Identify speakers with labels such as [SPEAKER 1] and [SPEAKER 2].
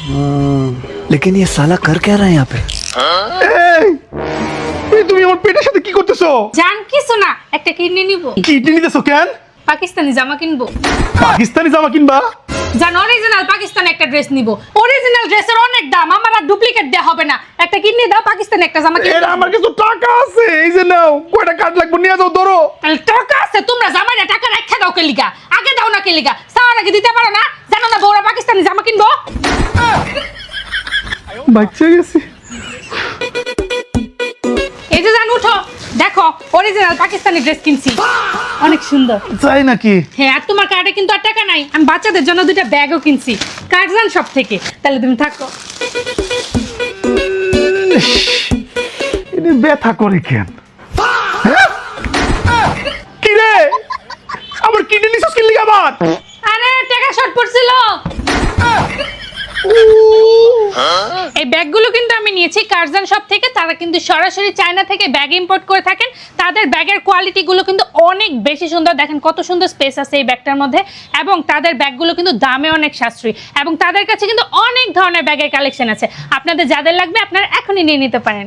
[SPEAKER 1] लेकिन ये साला कर क्या रहा है यहाँ पे?
[SPEAKER 2] তুমি আমার পেটের সাথে কি করতেছো?
[SPEAKER 3] জান কিছু না, একটা কিডনি নিব।
[SPEAKER 2] কিডনি নিতেছো কেন?
[SPEAKER 3] পাকিস্তানি জামা কিনবো।
[SPEAKER 2] পাকিস্তানি জামা কিনবা?
[SPEAKER 3] জান অরিজিনাল পাকিস্তানি একটা ড্রেস নিব। অরিজিনাল ড্রেসের অনেক দাম, আমার আর ডুপ্লিকেট দেয়া হবে না। একটা কিডনি দাও, পাকিস্তানি একটা জামা কিনবো।
[SPEAKER 2] এর আমার কাছে টাকা আছে, এই যে নাও। কয়টা কার্ড লাগবে নিয়ে যাও, ধরো।
[SPEAKER 3] তাহলে টাকা আছে, তোমরা জামাইরা টাকা রাখা দাও কে লিগা? আগে দাও না কে লিগা? সাওয়ার আগে দিতে পারো না? জানো না বউরা পাকিস্তানি জামা কিনবো?
[SPEAKER 2] বাচ্চা গেছে।
[SPEAKER 3] এই যে জান উঠো, দেখো অরিজিনাল পাকিস্তানি ড্রেস কিনছি, অনেক সুন্দর।
[SPEAKER 2] তাই নাকি?
[SPEAKER 3] হ্যাঁ, আর তোমার কার্ডে কিন্তু আর টাকা নাই। আমি বাচ্চাদের জন্য দুইটা ব্যাগও কিনছি, কার্ডজান সব থেকে। তাহলে তুমি থাকো।
[SPEAKER 2] এনে ব্যথা করে কেন? কি রে, আমার কিডনি নিছস কি লাগি আবার?
[SPEAKER 3] আরে টাকা শর্ট পড়ছিল। এই ব্যাগগুলো কিন্তু আমি নিয়েছি কার্জন শপ থেকে। তারা কিন্তু সরাসরি চায়না থেকে ব্যাগ ইম্পোর্ট করে থাকেন। তাদের ব্যাগের কোয়ালিটিগুলো কিন্তু অনেক বেশি সুন্দর। দেখেন কত সুন্দর স্পেস আছে এই ব্যাগটার মধ্যে, এবং তাদের ব্যাগগুলো কিন্তু দামে অনেক সাশ্রয়ী, এবং তাদের কাছে কিন্তু অনেক ধরনের ব্যাগের কালেকশন আছে। আপনাদের যাদের লাগবে আপনারা এখনই নিয়ে নিতে পারেন।